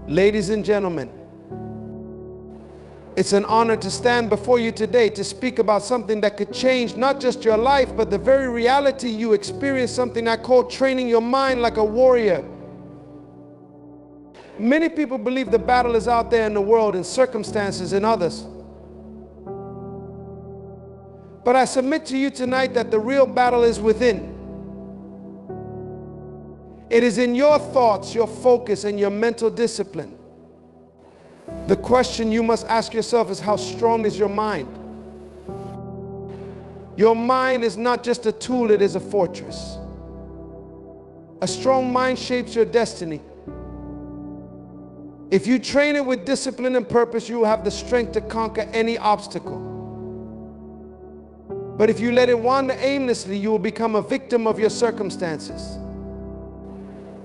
Ladies and gentlemen, it's an honor to stand before you today to speak about something that could change not just your life, but the very reality you experience, something I call training your mind like a warrior. Many people believe the battle is out there in the world, in circumstances, in others. But I submit to you tonight that the real battle is within. It is in your thoughts, your focus, and your mental discipline. The question you must ask yourself is, how strong is your mind? Your mind is not just a tool, it is a fortress. A strong mind shapes your destiny. If you train it with discipline and purpose, you will have the strength to conquer any obstacle. But if you let it wander aimlessly, you will become a victim of your circumstances.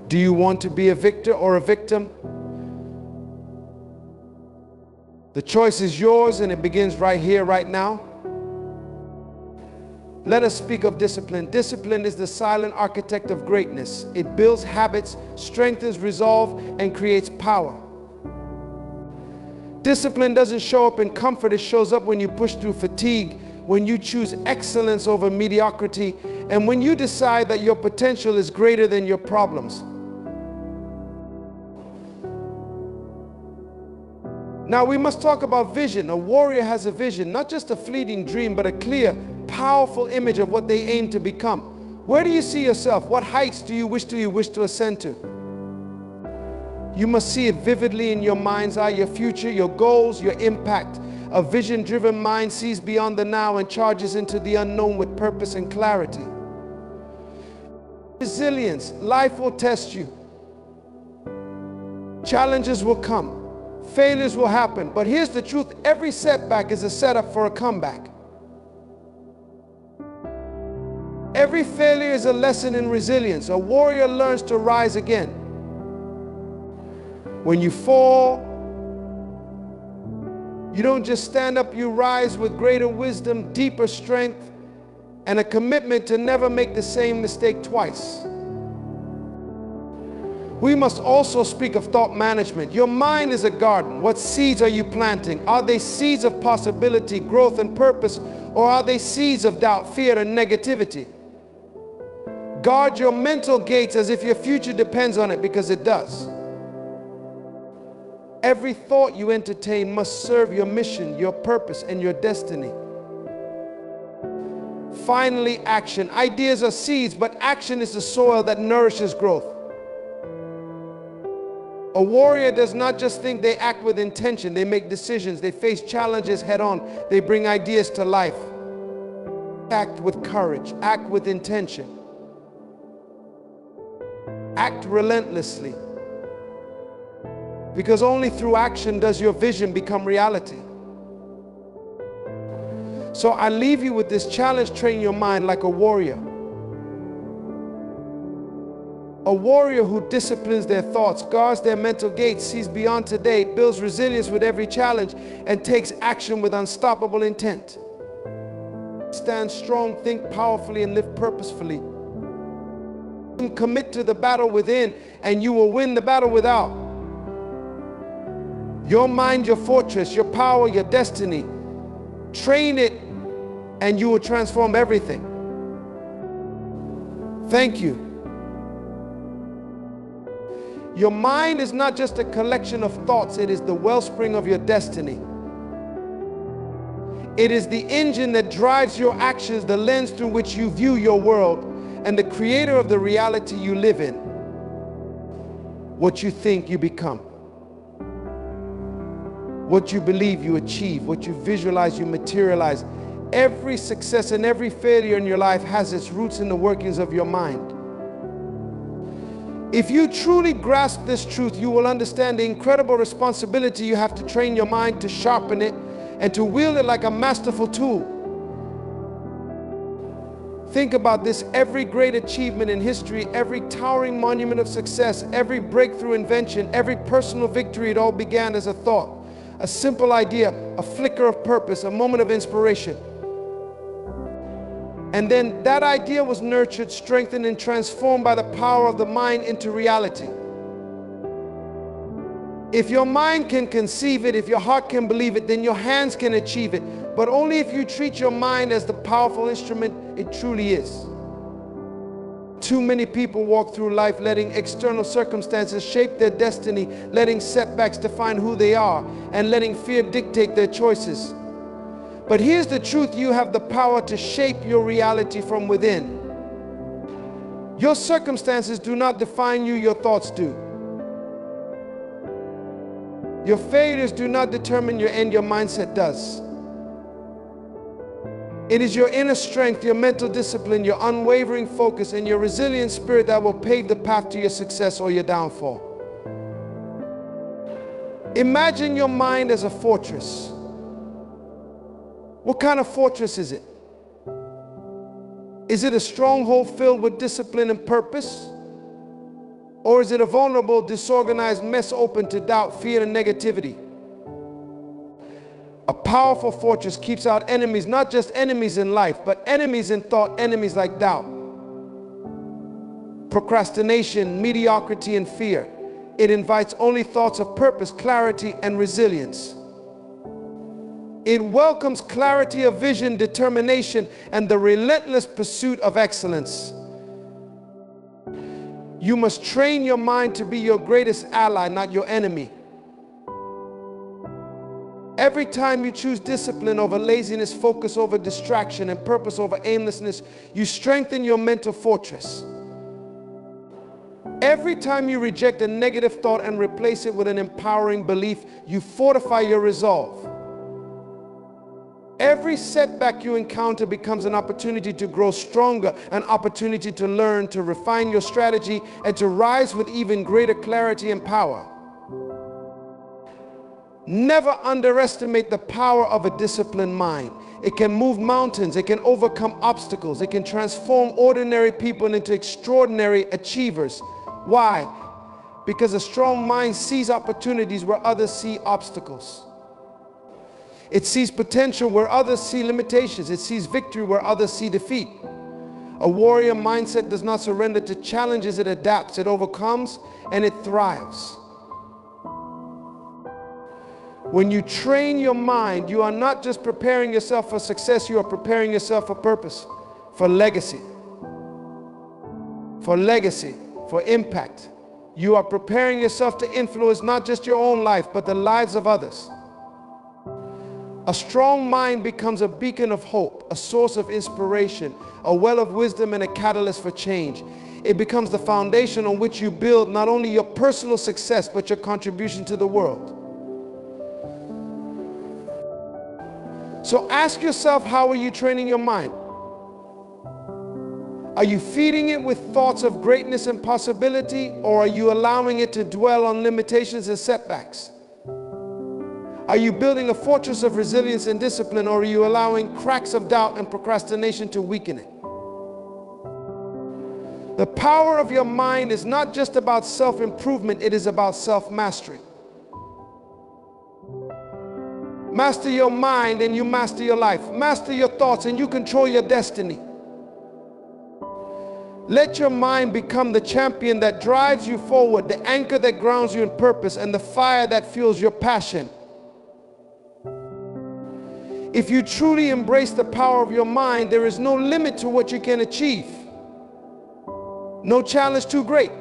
Do you want to be a victor or a victim? The choice is yours, and it begins right here, right now. Let us speak of discipline. Discipline is the silent architect of greatness. It builds habits, strengthens resolve, and creates power. Discipline doesn't show up in comfort. It shows up when you push through fatigue, when you choose excellence over mediocrity, and when you decide that your potential is greater than your problems. Now we must talk about vision. A warrior has a vision, not just a fleeting dream, but a clear, powerful image of what they aim to become. Where do you see yourself? What heights do you wish to ascend to? You must see it vividly in your mind's eye, your future, your goals, your impact. A vision-driven mind sees beyond the now and charges into the unknown with purpose and clarity. Resilience. Life will test you. Challenges will come. Failures will happen. But here's the truth. Every setback is a setup for a comeback. Every failure is a lesson in resilience. A warrior learns to rise again. When you fall, you don't just stand up, you rise with greater wisdom, deeper strength, and a commitment to never make the same mistake twice. We must also speak of thought management. Your mind is a garden. What seeds are you planting? Are they seeds of possibility, growth, and purpose, or are they seeds of doubt, fear, and negativity? Guard your mental gates as if your future depends on it, because it does. Every thought you entertain must serve your mission, your purpose, and your destiny. Finally, action. Ideas are seeds, but action is the soil that nourishes growth. A warrior does not just think, they act with intention. They make decisions. They face challenges head on. They bring ideas to life. Act with courage. Act with intention. Act relentlessly. Because only through action does your vision become reality. So I leave you with this challenge: train your mind like a warrior. A warrior who disciplines their thoughts, guards their mental gates, sees beyond today, builds resilience with every challenge, and takes action with unstoppable intent. Stand strong, think powerfully, and live purposefully. Commit to the battle within, and you will win the battle without. Your mind, your fortress, your power, your destiny. Train it, and you will transform everything. Thank you. Your mind is not just a collection of thoughts, it is the wellspring of your destiny. It is the engine that drives your actions, the lens through which you view your world, and the creator of the reality you live in. What you think, you become. What you believe, you achieve. What you visualize, you materialize. Every success and every failure in your life has its roots in the workings of your mind. If you truly grasp this truth, you will understand the incredible responsibility you have to train your mind, to sharpen it, and to wield it like a masterful tool. Think about this: every great achievement in history, every towering monument of success, every breakthrough invention, every personal victory, it all began as a thought, a simple idea, a flicker of purpose, a moment of inspiration. And then that idea was nurtured, strengthened, and transformed by the power of the mind into reality. If your mind can conceive it, if your heart can believe it, then your hands can achieve it. But only if you treat your mind as the powerful instrument it truly is. Too many people walk through life letting external circumstances shape their destiny, letting setbacks define who they are, and letting fear dictate their choices. But here's the truth: you have the power to shape your reality from within. Your circumstances do not define you, your thoughts do. Your failures do not determine your end, your mindset does. It is your inner strength, your mental discipline, your unwavering focus, and your resilient spirit that will pave the path to your success or your downfall. Imagine your mind as a fortress. What kind of fortress is it? Is it a stronghold filled with discipline and purpose? Or is it a vulnerable, disorganized mess open to doubt, fear, and negativity? A powerful fortress keeps out enemies, not just enemies in life, but enemies in thought, enemies like doubt, procrastination, mediocrity, and fear. It invites only thoughts of purpose, clarity, and resilience. It welcomes clarity of vision, determination, and the relentless pursuit of excellence. You must train your mind to be your greatest ally, not your enemy. Every time you choose discipline over laziness, focus over distraction, and purpose over aimlessness, you strengthen your mental fortress. Every time you reject a negative thought and replace it with an empowering belief, you fortify your resolve. Every setback you encounter becomes an opportunity to grow stronger, an opportunity to learn, to refine your strategy, and to rise with even greater clarity and power. Never underestimate the power of a disciplined mind. It can move mountains, it can overcome obstacles, it can transform ordinary people into extraordinary achievers. Why? Because a strong mind sees opportunities where others see obstacles. It sees potential where others see limitations. It sees victory where others see defeat. A warrior mindset does not surrender to challenges, it adapts, it overcomes, and it thrives. When you train your mind, you are not just preparing yourself for success, you are preparing yourself for purpose, for legacy, for impact. You are preparing yourself to influence not just your own life, but the lives of others. A strong mind becomes a beacon of hope, a source of inspiration, a well of wisdom, and a catalyst for change. It becomes the foundation on which you build not only your personal success, but your contribution to the world. So ask yourself, how are you training your mind? Are you feeding it with thoughts of greatness and possibility, or are you allowing it to dwell on limitations and setbacks? Are you building a fortress of resilience and discipline, or are you allowing cracks of doubt and procrastination to weaken it? The power of your mind is not just about self-improvement, it is about self-mastery. Master your mind and you master your life. Master your thoughts and you control your destiny. Let your mind become the champion that drives you forward, the anchor that grounds you in purpose, and the fire that fuels your passion. If you truly embrace the power of your mind, there is no limit to what you can achieve. No challenge too great.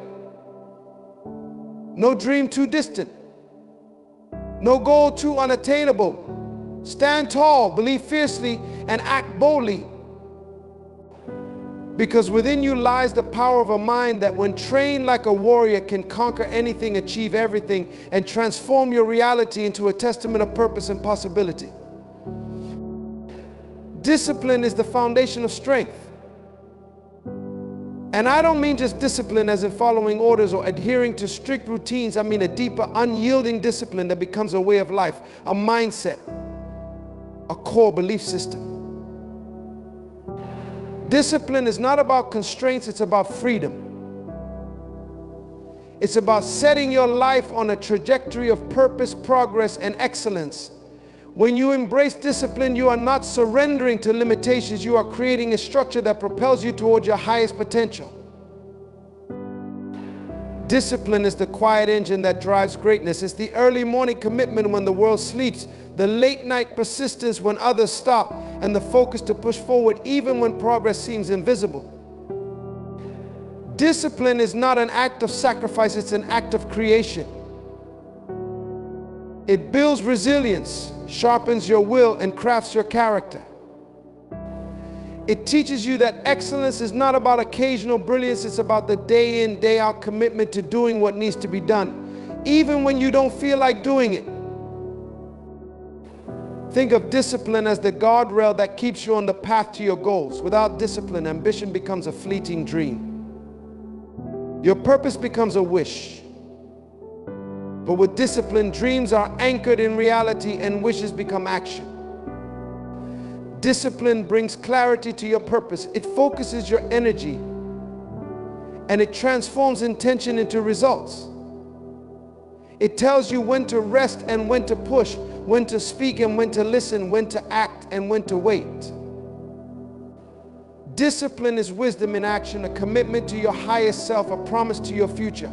No dream too distant. No goal too unattainable. Stand tall, believe fiercely, and act boldly. Because within you lies the power of a mind that, when trained like a warrior, can conquer anything, achieve everything, and transform your reality into a testament of purpose and possibility. Discipline is the foundation of strength. And I don't mean just discipline as in following orders or adhering to strict routines. I mean a deeper, unyielding discipline that becomes a way of life, a mindset, a core belief system. Discipline is not about constraints, it's about freedom. It's about setting your life on a trajectory of purpose, progress, and excellence. When you embrace discipline, you are not surrendering to limitations, you are creating a structure that propels you towards your highest potential. Discipline is the quiet engine that drives greatness. It's the early morning commitment when the world sleeps, the late night persistence when others stop, and the focus to push forward even when progress seems invisible. Discipline is not an act of sacrifice, it's an act of creation. It builds resilience, sharpens your will, and crafts your character. It teaches you that excellence is not about occasional brilliance, it's about the day in, day out commitment to doing what needs to be done, even when you don't feel like doing it. Think of discipline as the guardrail that keeps you on the path to your goals. Without discipline, ambition becomes a fleeting dream. Your purpose becomes a wish. But with discipline, dreams are anchored in reality and wishes become action. Discipline brings clarity to your purpose. It focuses your energy and it transforms intention into results. It tells you when to rest and when to push, when to speak and when to listen, when to act and when to wait. Discipline is wisdom in action, a commitment to your highest self, a promise to your future.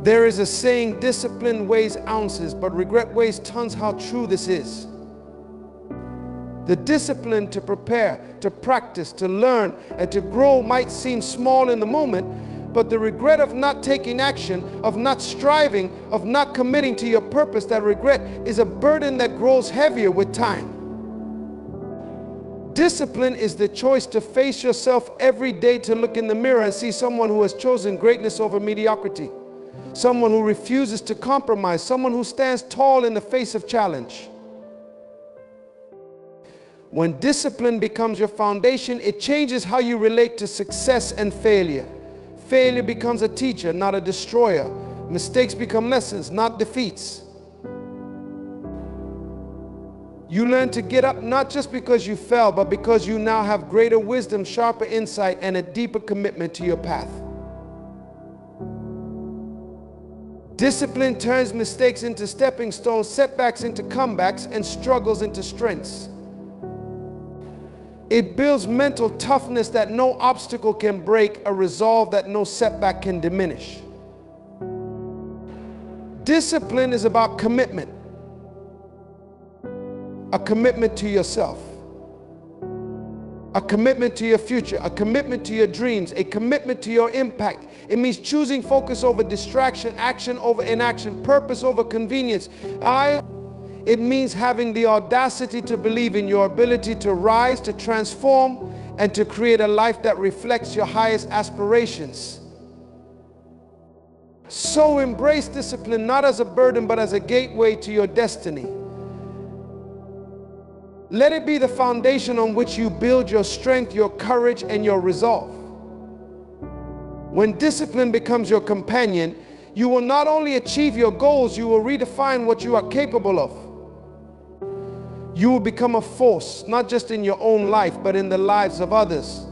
There is a saying, discipline weighs ounces, but regret weighs tons. How true this is. The discipline to prepare, to practice, to learn, and to grow might seem small in the moment, but the regret of not taking action, of not striving, of not committing to your purpose, that regret is a burden that grows heavier with time. Discipline is the choice to face yourself every day, to look in the mirror and see someone who has chosen greatness over mediocrity, someone who refuses to compromise, someone who stands tall in the face of challenge. When discipline becomes your foundation, it changes how you relate to success and failure. Failure becomes a teacher, not a destroyer. Mistakes become lessons, not defeats. You learn to get up not just because you fell, but because you now have greater wisdom, sharper insight, and a deeper commitment to your path. Discipline turns mistakes into stepping stones, setbacks into comebacks, and struggles into strengths. It builds mental toughness that no obstacle can break, a resolve that no setback can diminish. Discipline is about commitment. A commitment to yourself. A commitment to your future. A commitment to your dreams. A commitment to your impact. It means choosing focus over distraction, action over inaction, purpose over convenience. It means having the audacity to believe in your ability to rise, to transform, and to create a life that reflects your highest aspirations. So embrace discipline not as a burden, but as a gateway to your destiny. Let it be the foundation on which you build your strength, your courage, and your resolve. When discipline becomes your companion, you will not only achieve your goals, you will redefine what you are capable of. You will become a force, not just in your own life, but in the lives of others.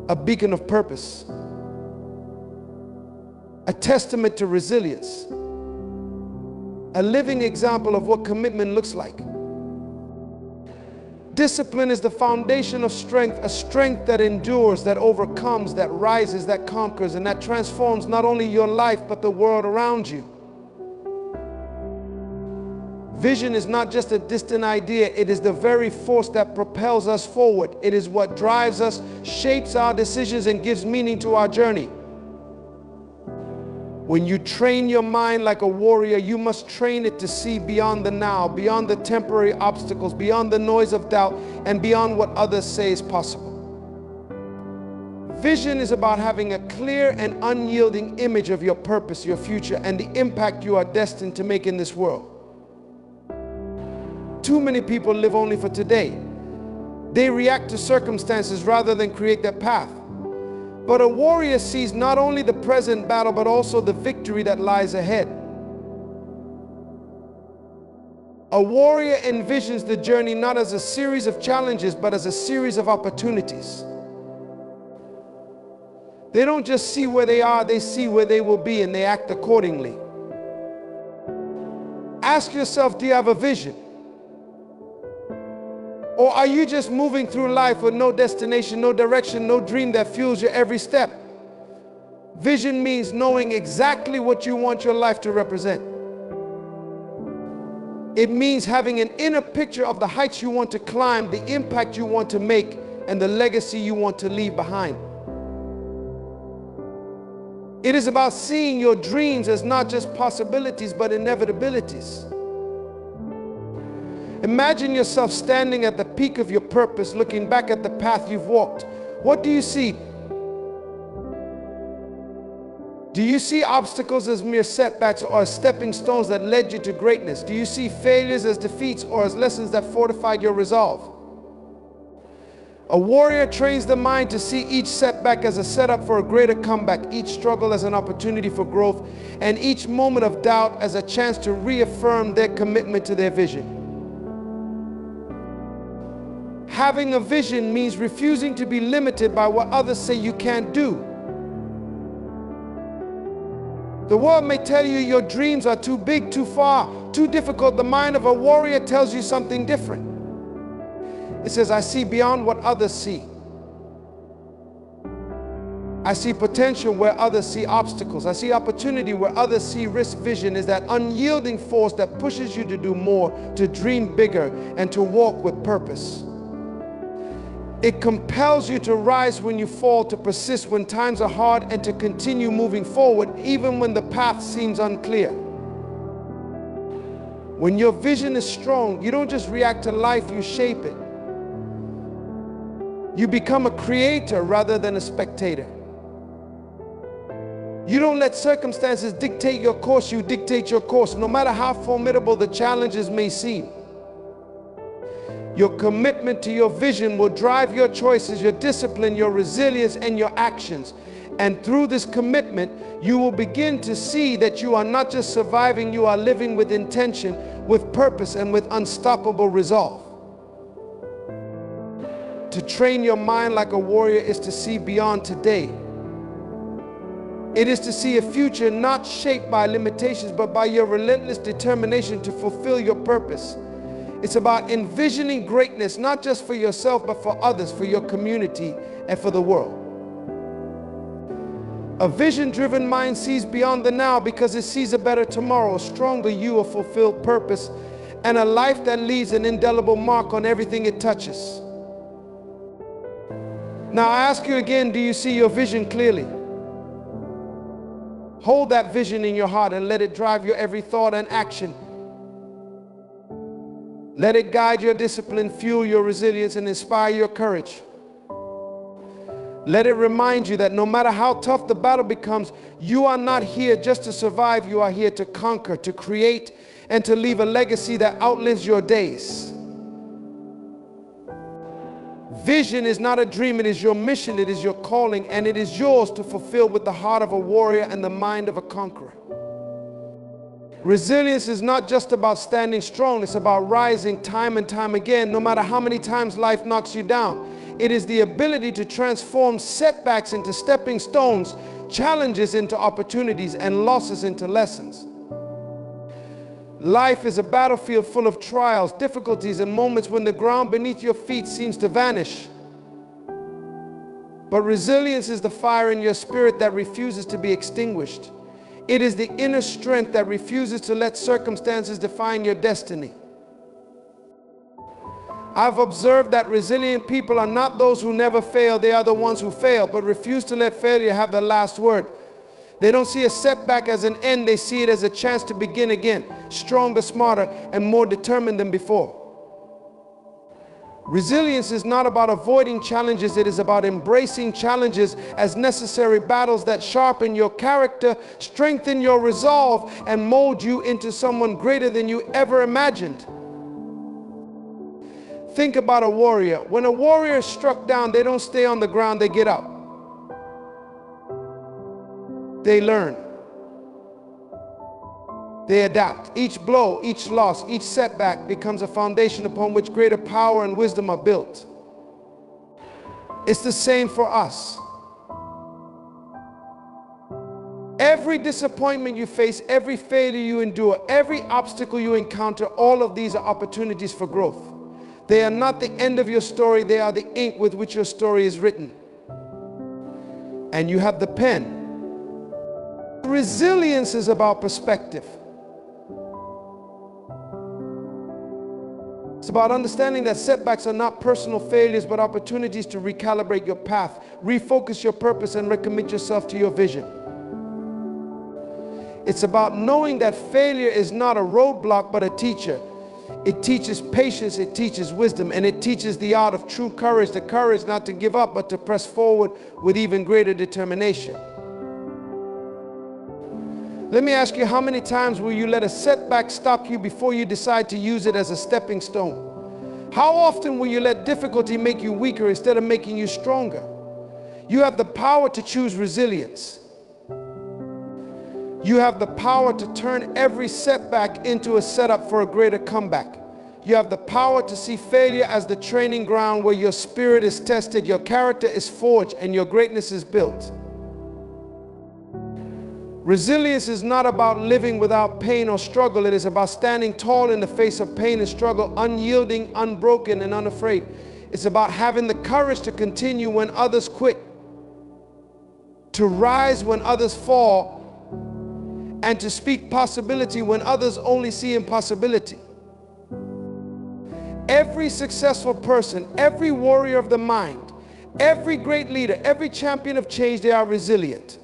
A beacon of purpose. A testament to resilience. A living example of what commitment looks like. Discipline is the foundation of strength, a strength that endures, that overcomes, that rises, that conquers, and that transforms not only your life, but the world around you. Vision is not just a distant idea, it is the very force that propels us forward. It is what drives us, shapes our decisions, and gives meaning to our journey. When you train your mind like a warrior, you must train it to see beyond the now, beyond the temporary obstacles, beyond the noise of doubt, and beyond what others say is possible. Vision is about having a clear and unyielding image of your purpose, your future, and the impact you are destined to make in this world. Too many people live only for today. They react to circumstances rather than create their path. But a warrior sees not only the present battle, but also the victory that lies ahead. A warrior envisions the journey not as a series of challenges, but as a series of opportunities. They don't just see where they are, they see where they will be, and they act accordingly. Ask yourself, do you have a vision? Or are you just moving through life with no destination, no direction, no dream that fuels your every step? Vision means knowing exactly what you want your life to represent. It means having an inner picture of the heights you want to climb, the impact you want to make, and the legacy you want to leave behind. It is about seeing your dreams as not just possibilities, but inevitabilities. Imagine yourself standing at the peak of your purpose, looking back at the path you've walked. What do you see? Do you see obstacles as mere setbacks or as stepping stones that led you to greatness? Do you see failures as defeats or as lessons that fortified your resolve? A warrior trains the mind to see each setback as a setup for a greater comeback, each struggle as an opportunity for growth, and each moment of doubt as a chance to reaffirm their commitment to their vision. Having a vision means refusing to be limited by what others say you can't do. The world may tell you your dreams are too big, too far, too difficult. The mind of a warrior tells you something different. It says, I see beyond what others see. I see potential where others see obstacles. I see opportunity where others see risk. Vision is that unyielding force that pushes you to do more, to dream bigger, and to walk with purpose. It compels you to rise when you fall, to persist when times are hard, and to continue moving forward even when the path seems unclear. When your vision is strong, you don't just react to life, you shape it. You become a creator rather than a spectator. You don't let circumstances dictate your course, you dictate your course, no matter how formidable the challenges may seem. Your commitment to your vision will drive your choices, your discipline, your resilience, and your actions. And through this commitment, you will begin to see that you are not just surviving, you are living with intention, with purpose, and with unstoppable resolve. To train your mind like a warrior is to see beyond today. It is to see a future not shaped by limitations, but by your relentless determination to fulfill your purpose. It's about envisioning greatness, not just for yourself, but for others, for your community, and for the world. A vision-driven mind sees beyond the now because it sees a better tomorrow, a stronger you, a fulfilled purpose, and a life that leaves an indelible mark on everything it touches. Now I ask you again, do you see your vision clearly? Hold that vision in your heart and let it drive your every thought and action. Let it guide your discipline, fuel your resilience, and inspire your courage. Let it remind you that no matter how tough the battle becomes, you are not here just to survive, you are here to conquer, to create, and to leave a legacy that outlives your days. Vision is not a dream, it is your mission, it is your calling, and it is yours to fulfill with the heart of a warrior and the mind of a conqueror. Resilience is not just about standing strong, it's about rising time and time again, no matter how many times life knocks you down. It is the ability to transform setbacks into stepping stones, challenges into opportunities, and losses into lessons. Life is a battlefield full of trials, difficulties, and moments when the ground beneath your feet seems to vanish. But resilience is the fire in your spirit that refuses to be extinguished. It is the inner strength that refuses to let circumstances define your destiny. I've observed that resilient people are not those who never fail, they are the ones who fail, but refuse to let failure have the last word. They don't see a setback as an end, they see it as a chance to begin again, stronger, smarter, and more determined than before. Resilience is not about avoiding challenges, it is about embracing challenges as necessary battles that sharpen your character, strengthen your resolve, and mold you into someone greater than you ever imagined. Think about a warrior. When a warrior is struck down, they don't stay on the ground, they get up. They learn. They adapt. Each blow, each loss, each setback becomes a foundation upon which greater power and wisdom are built. It's the same for us. Every disappointment you face, every failure you endure, every obstacle you encounter, all of these are opportunities for growth. They are not the end of your story. They are the ink with which your story is written. And you have the pen. Resilience is about perspective. It's about understanding that setbacks are not personal failures, but opportunities to recalibrate your path, refocus your purpose, and recommit yourself to your vision. It's about knowing that failure is not a roadblock, but a teacher. It teaches patience, it teaches wisdom, and it teaches the art of true courage, the courage not to give up, but to press forward with even greater determination. Let me ask you, how many times will you let a setback stop you before you decide to use it as a stepping stone? How often will you let difficulty make you weaker instead of making you stronger? You have the power to choose resilience. You have the power to turn every setback into a setup for a greater comeback. You have the power to see failure as the training ground where your spirit is tested, your character is forged, and your greatness is built. Resilience is not about living without pain or struggle. It is about standing tall in the face of pain and struggle, unyielding, unbroken, and unafraid. It's about having the courage to continue when others quit, to rise when others fall, and to speak possibility when others only see impossibility. Every successful person, every warrior of the mind, every great leader, every champion of change, they are resilient.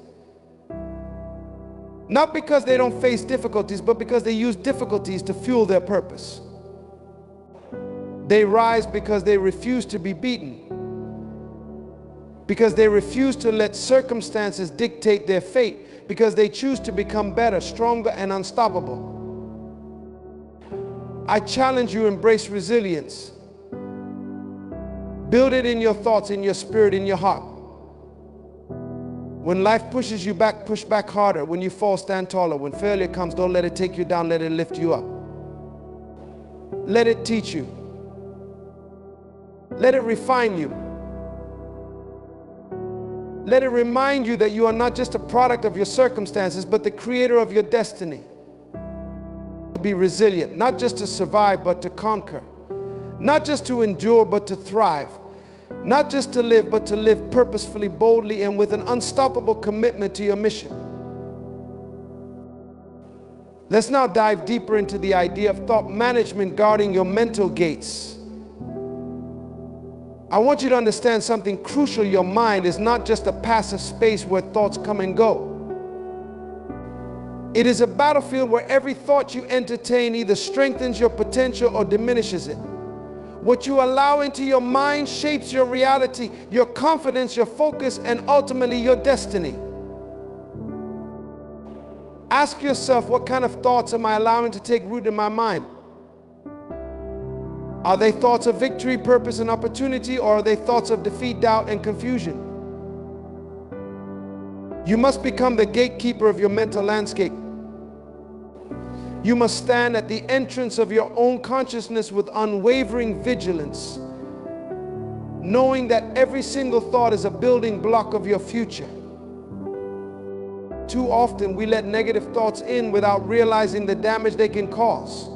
Not because they don't face difficulties, but because they use difficulties to fuel their purpose. They rise because they refuse to be beaten, because they refuse to let circumstances dictate their fate, because they choose to become better, stronger, and unstoppable. I challenge you, embrace resilience. Build it in your thoughts, in your spirit, in your heart. When life pushes you back, push back harder. When you fall, stand taller. When failure comes, don't let it take you down, let it lift you up. Let it teach you. Let it refine you. Let it remind you that you are not just a product of your circumstances, but the creator of your destiny. Be resilient, not just to survive, but to conquer. Not just to endure, but to thrive. Not just to live, but to live purposefully, boldly, and with an unstoppable commitment to your mission. Let's now dive deeper into the idea of thought management guarding your mental gates. I want you to understand something crucial. Your mind is not just a passive space where thoughts come and go. It is a battlefield where every thought you entertain either strengthens your potential or diminishes it. What you allow into your mind shapes your reality, your confidence, your focus, and ultimately your destiny. Ask yourself, what kind of thoughts am I allowing to take root in my mind? Are they thoughts of victory, purpose, and opportunity, or are they thoughts of defeat, doubt, and confusion? You must become the gatekeeper of your mental landscape. You must stand at the entrance of your own consciousness with unwavering vigilance, knowing that every single thought is a building block of your future. Too often we let negative thoughts in without realizing the damage they can cause.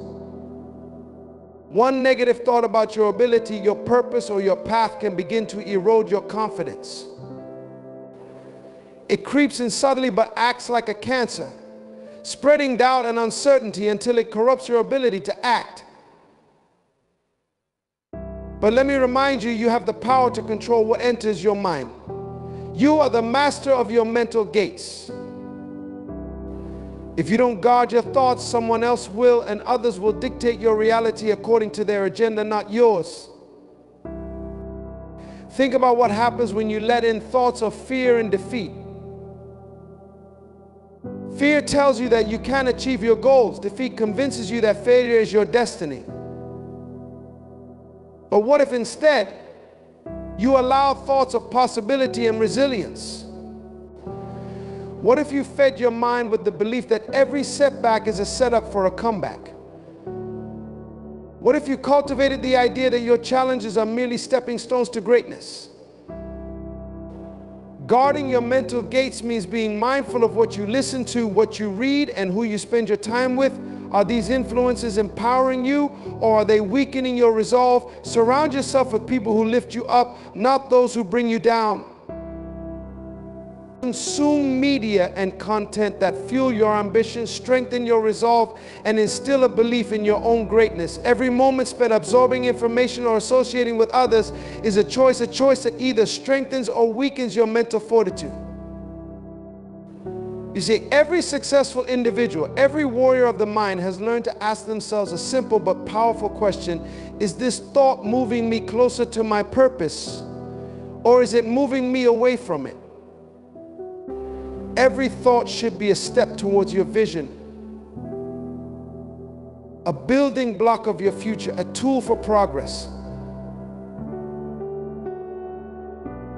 One negative thought about your ability, your purpose, or your path can begin to erode your confidence. It creeps in subtly but acts like a cancer, spreading doubt and uncertainty until it corrupts your ability to act. But let me remind you, you have the power to control what enters your mind. You are the master of your mental gates. If you don't guard your thoughts, someone else will, and others will dictate your reality according to their agenda, not yours. Think about what happens when you let in thoughts of fear and defeat. Fear tells you that you can't achieve your goals. Defeat convinces you that failure is your destiny. But what if instead you allow thoughts of possibility and resilience? What if you fed your mind with the belief that every setback is a setup for a comeback? What if you cultivated the idea that your challenges are merely stepping stones to greatness? Guarding your mental gates means being mindful of what you listen to, what you read, and who you spend your time with. Are these influences empowering you, or are they weakening your resolve? Surround yourself with people who lift you up, not those who bring you down. Consume media and content that fuel your ambition, strengthen your resolve, and instill a belief in your own greatness. Every moment spent absorbing information or associating with others is a choice that either strengthens or weakens your mental fortitude. You see, every successful individual, every warrior of the mind has learned to ask themselves a simple but powerful question: is this thought moving me closer to my purpose, or is it moving me away from it? Every thought should be a step towards your vision, a building block of your future, a tool for progress.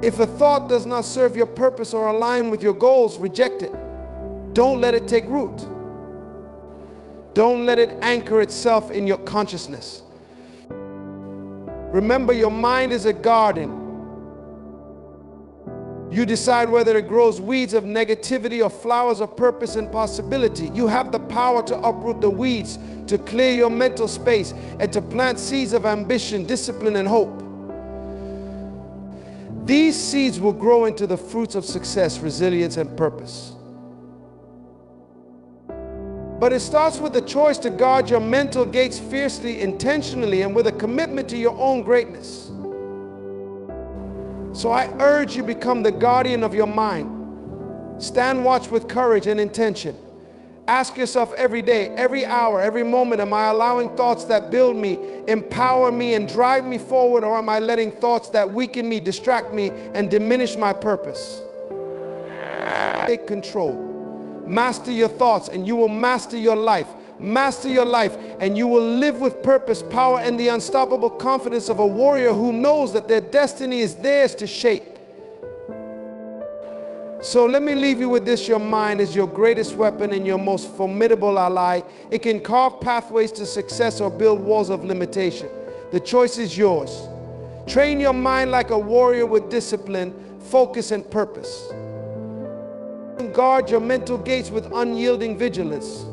If a thought does not serve your purpose or align with your goals, reject it. Don't let it take root. Don't let it anchor itself in your consciousness. Remember, your mind is a garden. You decide whether it grows weeds of negativity or flowers of purpose and possibility. You have the power to uproot the weeds, to clear your mental space, and to plant seeds of ambition, discipline, and hope. These seeds will grow into the fruits of success, resilience, and purpose. But it starts with the choice to guard your mental gates fiercely, intentionally, and with a commitment to your own greatness. So I urge you, become the guardian of your mind. Stand watch with courage and intention. Ask yourself every day, every hour, every moment, am I allowing thoughts that build me, empower me, and drive me forward, or am I letting thoughts that weaken me, distract me, and diminish my purpose? Take control. Master your thoughts and you will master your life. Master your life and you will live with purpose, power, and the unstoppable confidence of a warrior who knows that their destiny is theirs to shape. So let me leave you with this: your mind is your greatest weapon and your most formidable ally. It can carve pathways to success or build walls of limitation. The choice is yours. Train your mind like a warrior with discipline, focus, and purpose. Guard your mental gates with unyielding vigilance.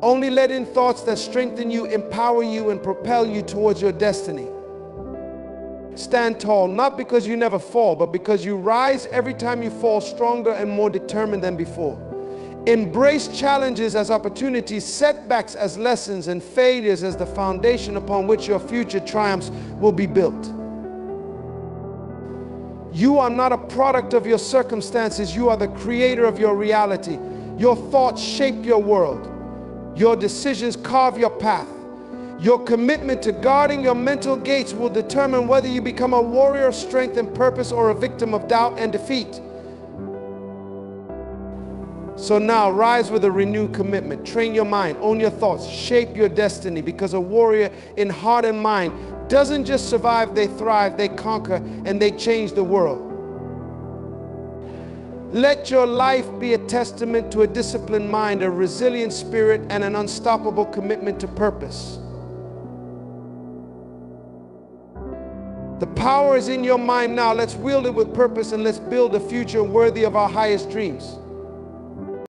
Only let in thoughts that strengthen you, empower you, and propel you towards your destiny. Stand tall, not because you never fall, but because you rise every time you fall, stronger and more determined than before. Embrace challenges as opportunities, setbacks as lessons, and failures as the foundation upon which your future triumphs will be built. You are not a product of your circumstances. You are the creator of your reality. Your thoughts shape your world. Your decisions carve your path. Your commitment to guarding your mental gates will determine whether you become a warrior of strength and purpose or a victim of doubt and defeat. So now, rise with a renewed commitment. Train your mind, own your thoughts, shape your destiny, because a warrior in heart and mind doesn't just survive, they thrive, they conquer, and they change the world. Let your life be a testament to a disciplined mind, a resilient spirit, and an unstoppable commitment to purpose. The power is in your mind now. Let's wield it with purpose and let's build a future worthy of our highest dreams.